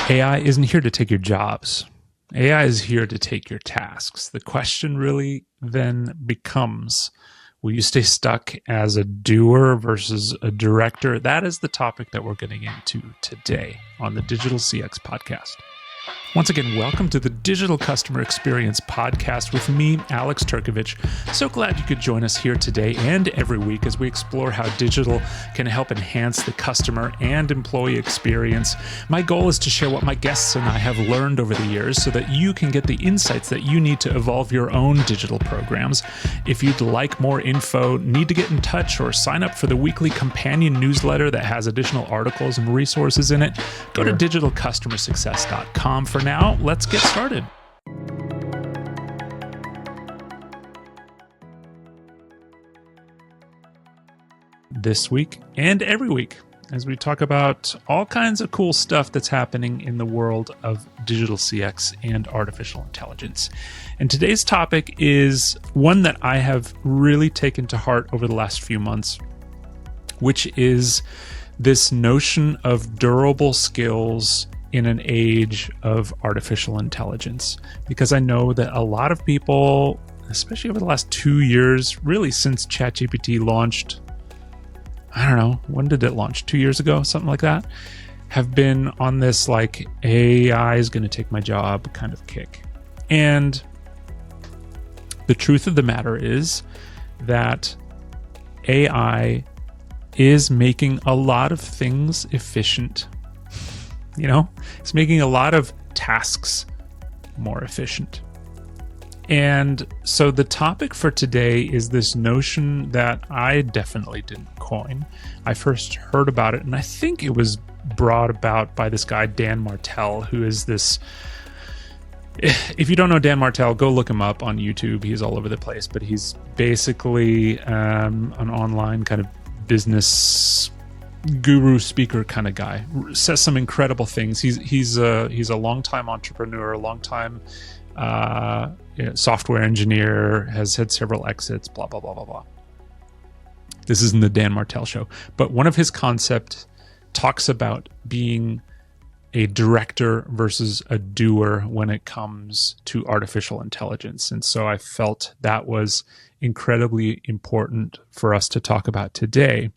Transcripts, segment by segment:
AI isn't here to take your jobs. AI is here to take your tasks. The question really then becomes, will you stay stuck as a doer versus a director? That is the topic that we're getting into today on the Digital CX Podcast. Once again, welcome to the Digital Customer Experience Podcast with me, Alex Turkovich. So glad you could join us here today and every week as we explore how digital can help enhance the customer and employee experience. My goal is to share what my guests and I have learned over the years so that you can get the insights that you need to evolve your own digital programs. If you'd like more info, need to get in touch, or sign up for the weekly companion newsletter that has additional articles and resources in it, go to digitalcustomersuccess.com. For now, let's get started. This week and every week, as we talk about all kinds of cool stuff that's happening in the world of digital CX and artificial intelligence. And today's topic is one that I have really taken to heart over the last few months, which is this notion of durable skills in an age of artificial intelligence. Because I know that a lot of people, especially over the last 2 years, really since ChatGPT launched, I don't know, when did it launch? 2 years ago, something like that, have been on this like AI is going to take my job kind of kick. And the truth of the matter is that AI is making a lot of things efficient. You know, it's making a lot of tasks more efficient. And so the topic for today is this notion that I definitely didn't coin. I first heard about it, and I think it was brought about by this guy, Dan Martell, who is this... If you don't know Dan Martell, go look him up on YouTube. He's all over the place, but he's basically an online kind of business guru speaker kind of guy. Says some incredible things. He's a longtime entrepreneur, a longtime software engineer, has had several exits, blah blah blah blah blah. This isn't the Dan Martell show, but one of his concepts talks about being a director versus a doer when it comes to artificial intelligence. And so I felt that was incredibly important for us to talk about today.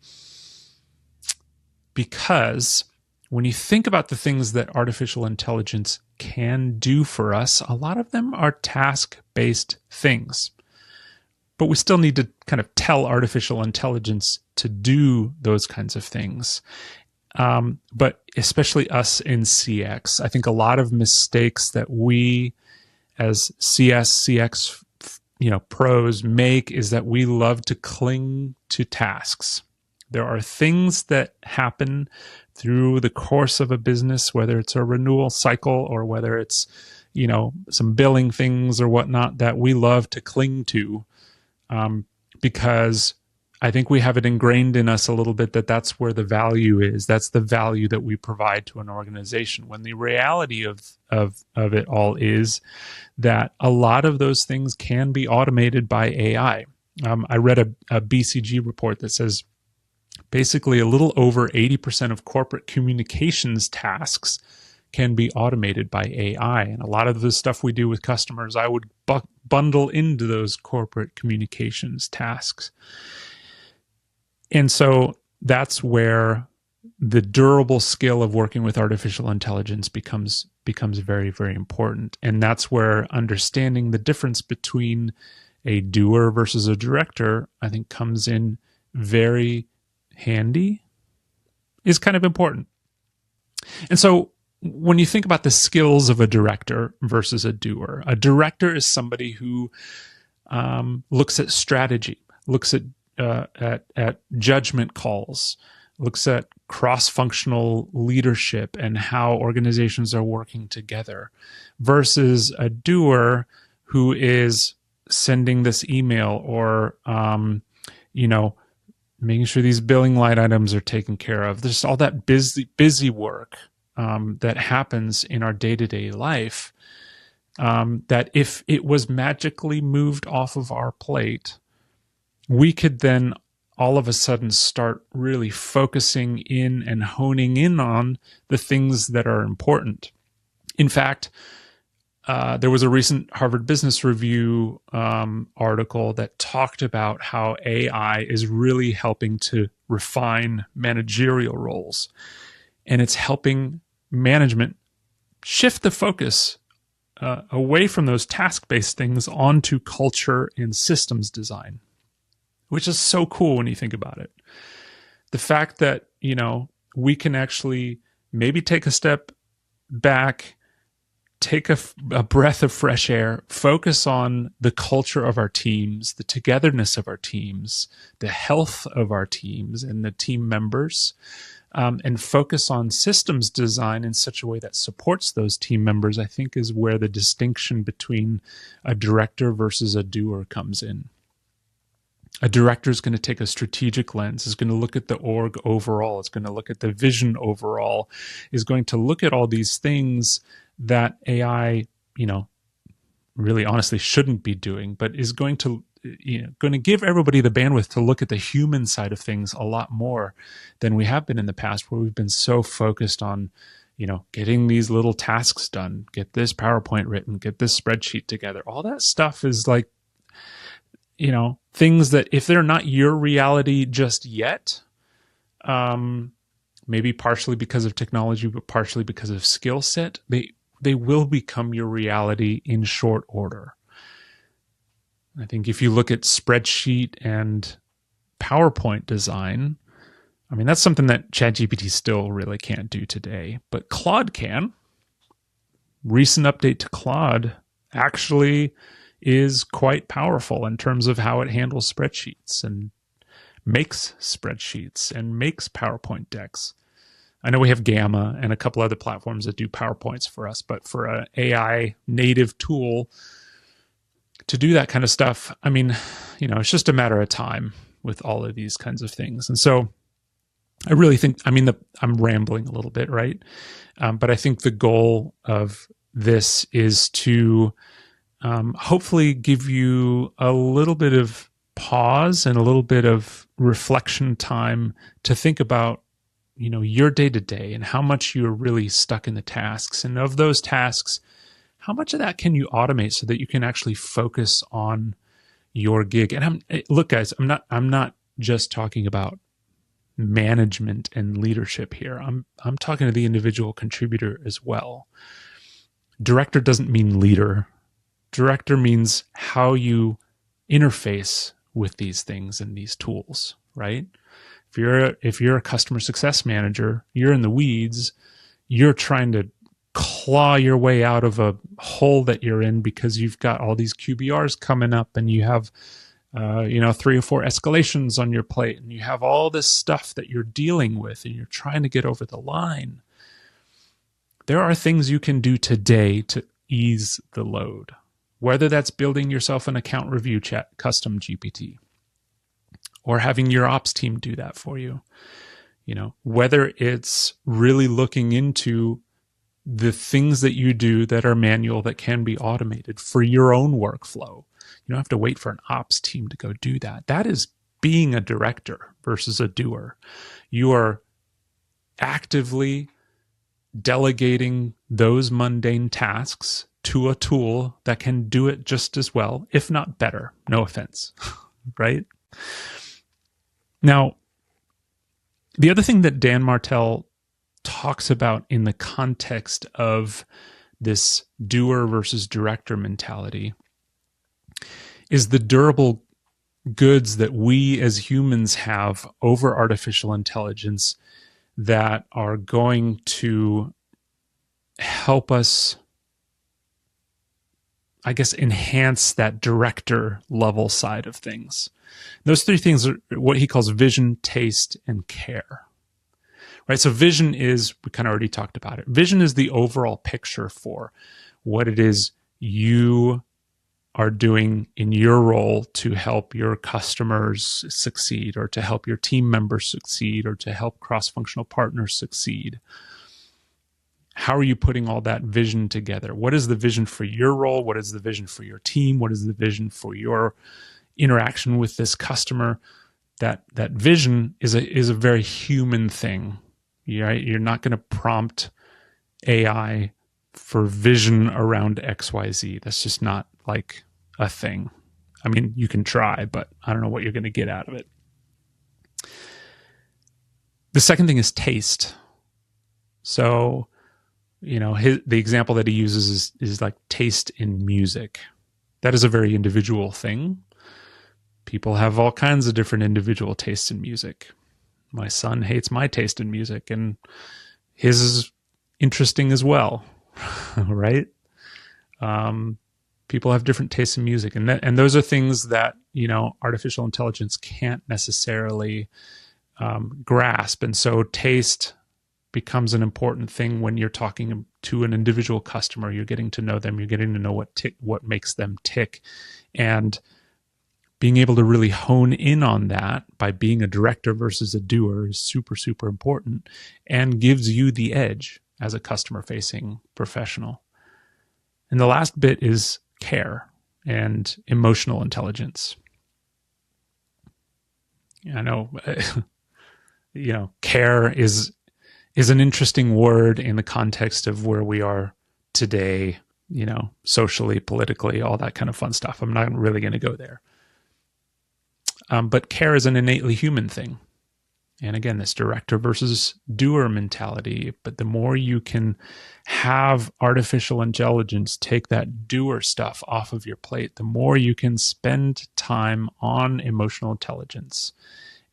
Because when you think about the things that artificial intelligence can do for us, a lot of them are task-based things. But we still need to kind of tell artificial intelligence to do those kinds of things. But especially us in CX, I think a lot of mistakes that we as CX, pros make is that we love to cling to tasks. There are things that happen through the course of a business, whether it's a renewal cycle or whether it's, some billing things or whatnot, that we love to cling to because I think we have it ingrained in us a little bit that that's where the value is. That's the value that we provide to an organization. When the reality of it all is that a lot of those things can be automated by AI. I read a BCG report that says basically a little over 80% of corporate communications tasks can be automated by AI. And a lot of the stuff we do with customers, I would bundle into those corporate communications tasks. And so that's where the durable skill of working with artificial intelligence becomes very, very important. And that's where understanding the difference between a doer versus a director, I think, comes in very handy, is kind of important. And so when you think about the skills of a director versus a director is somebody who looks at strategy, looks at judgment calls, looks at cross-functional leadership and how organizations are working together, versus a doer who is sending this email or making sure these billing line items are taken care of. There's all that busy work that happens in our day-to-day life that if it was magically moved off of our plate, we could then all of a sudden start really focusing in and honing in on the things that are important. In fact, there was a recent Harvard Business Review article that talked about how AI is really helping to refine managerial roles. And it's helping management shift the focus away from those task-based things onto culture and systems design, which is so cool when you think about it. The fact that, we can actually maybe take a step back, take a breath of fresh air, focus on the culture of our teams, the togetherness of our teams, the health of our teams and the team members, and focus on systems design in such a way that supports those team members, I think is where the distinction between a director versus a doer comes in. A director is going to take a strategic lens, is going to look at the org overall, is going to look at the vision overall, is going to look at all these things that AI, really honestly shouldn't be doing, but is going to give everybody the bandwidth to look at the human side of things a lot more than we have been in the past, where we've been so focused on, getting these little tasks done, get this PowerPoint written, get this spreadsheet together. All that stuff is like, things that if they're not your reality just yet, maybe partially because of technology, but partially because of skill set, they will become your reality in short order. I think if you look at spreadsheet and PowerPoint design, that's something that ChatGPT still really can't do today, but Claude can. Recent update to Claude actually is quite powerful in terms of how it handles spreadsheets and makes spreadsheets and makes PowerPoint decks. I know we have Gamma and a couple other platforms that do PowerPoints for us, but for an AI native tool to do that kind of stuff, it's just a matter of time with all of these kinds of things. And so I really think, I'm rambling a little bit, right? But I think the goal of this is to hopefully give you a little bit of pause and a little bit of reflection time to think about, your day-to-day and how much you're really stuck in the tasks. And of those tasks, how much of that can you automate so that you can actually focus on your gig? And look, guys, I'm not just talking about management and leadership here. I'm talking to the individual contributor as well. Director doesn't mean leader. Director means how you interface with these things and these tools, right? If you're a customer success manager, you're in the weeds, you're trying to claw your way out of a hole that you're in because you've got all these QBRs coming up and you have 3 or 4 escalations on your plate and you have all this stuff that you're dealing with and you're trying to get over the line. There are things you can do today to ease the load. Whether that's building yourself an account review chat, custom GPT, or having your ops team do that for you, whether it's really looking into the things that you do that are manual that can be automated for your own workflow. You don't have to wait for an ops team to go do that. That is being a director versus a doer. You are actively delegating those mundane tasks to a tool that can do it just as well, if not better. No offense, right? Now, the other thing that Dan Martell talks about in the context of this doer versus director mentality is the durable goods that we as humans have over artificial intelligence that are going to help us, I guess, enhance that director level side of things. Those 3 things are what he calls vision, taste, and care. Right? So vision is, we kind of already talked about it. Vision is the overall picture for what it is you are doing in your role to help your customers succeed, or to help your team members succeed, or to help cross-functional partners succeed. How are you putting all that vision together? What is the vision for your role? What is the vision for your team? What is the vision for your interaction with this customer? That vision is a very human thing. Right? You're not going to prompt AI for vision around XYZ. That's just not like a thing. I mean, you can try, but I don't know what you're going to get out of it. The second thing is taste. So, the example that he uses is like taste in music. That is a very individual thing. People have all kinds of different individual tastes in music. My son hates my taste in music, and his is interesting as well, right? People have different tastes in music, and those are things that artificial intelligence can't necessarily grasp. And so taste becomes an important thing when you're talking to an individual customer. You're getting to know them. You're getting to know what makes them tick, and being able to really hone in on that by being a director versus a doer is super, super important, and gives you the edge as a customer-facing professional. And the last bit is care and emotional intelligence. I know, care is an interesting word in the context of where we are today, socially, politically, all that kind of fun stuff. I'm not really going to go there. But care is an innately human thing. And again, this director versus doer mentality. But the more you can have artificial intelligence take that doer stuff off of your plate, the more you can spend time on emotional intelligence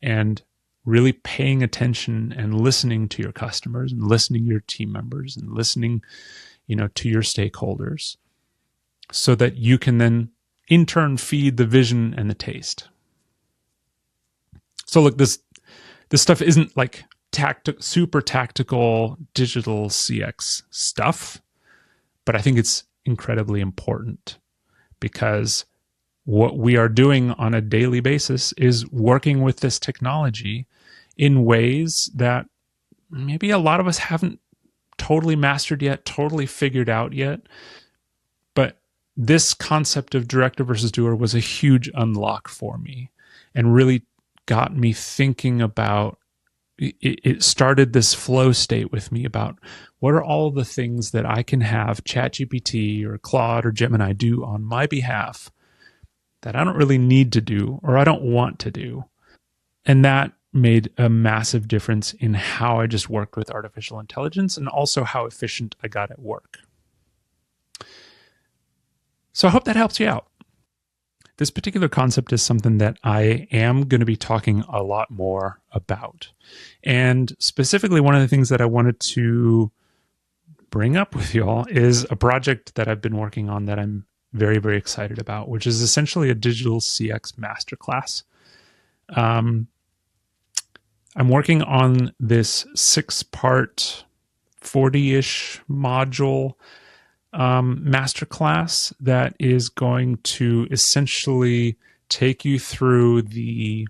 and really paying attention and listening to your customers and listening to your team members and listening, to your stakeholders, so that you can then in turn feed the vision and the taste. So look, this stuff isn't like super tactical digital CX stuff, but I think it's incredibly important, because what we are doing on a daily basis is working with this technology in ways that maybe a lot of us haven't totally mastered yet, totally figured out yet. But this concept of director versus doer was a huge unlock for me, and really got me thinking about, it started this flow state with me about what are all the things that I can have ChatGPT or Claude or Gemini do on my behalf that I don't really need to do or I don't want to do. And that made a massive difference in how I just worked with artificial intelligence, and also how efficient I got at work. So I hope that helps you out. This particular concept is something that I am going to be talking a lot more about. And specifically, one of the things that I wanted to bring up with y'all is a project that I've been working on that I'm very, very excited about, which is essentially a digital CX masterclass. I'm working on this 6-part, 40-ish module masterclass that is going to essentially take you through the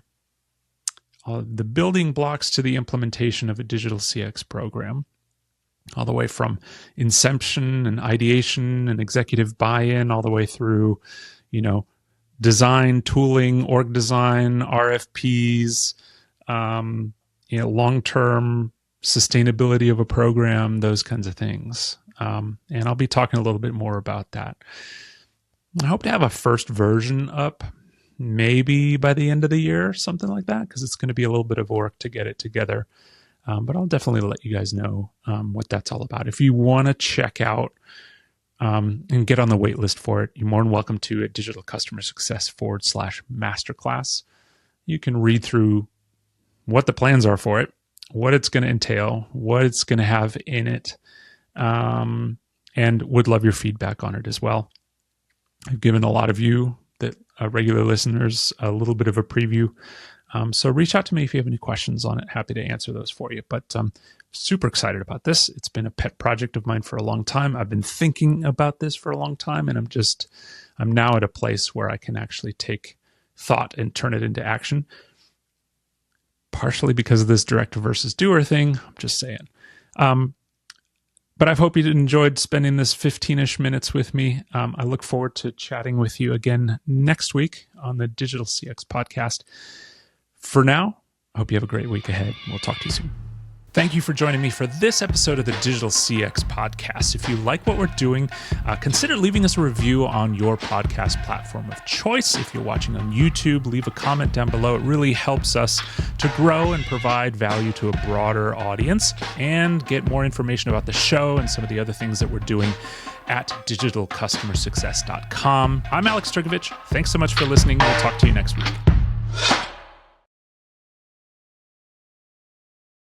building blocks to the implementation of a digital CX program, all the way from inception and ideation and executive buy-in, all the way through, design, tooling, org design, RFPs, long-term sustainability of a program, those kinds of things. And I'll be talking a little bit more about that. I hope to have a first version up maybe by the end of the year, something like that, because it's going to be a little bit of work to get it together. But I'll definitely let you guys know what that's all about. If you want to check out and get on the wait list for it, you're more than welcome to at Digital Customer Success /masterclass. You can read through what the plans are for it, what it's going to entail, what it's going to have in it, and would love your feedback on it as well. I've given a lot of you that regular listeners a little bit of a preview. So reach out to me if you have any questions on it. Happy to answer those for you. But super excited about this. It's been a pet project of mine for a long time. I've been thinking about this for a long time, and I'm now at a place where I can actually take thought and turn it into action. Partially because of this director versus doer thing. I'm just saying. But I hope you enjoyed spending this 15-ish minutes with me. I look forward to chatting with you again next week on the Digital CX podcast. For now, I hope you have a great week ahead. We'll talk to you soon. Thank you for joining me for this episode of the Digital CX Podcast. If you like what we're doing, consider leaving us a review on your podcast platform of choice. If you're watching on YouTube, leave a comment down below. It really helps us to grow and provide value to a broader audience and get more information about the show and some of the other things that we're doing at digitalcustomersuccess.com. I'm Alex Turkovich. Thanks so much for listening. We'll talk to you next week.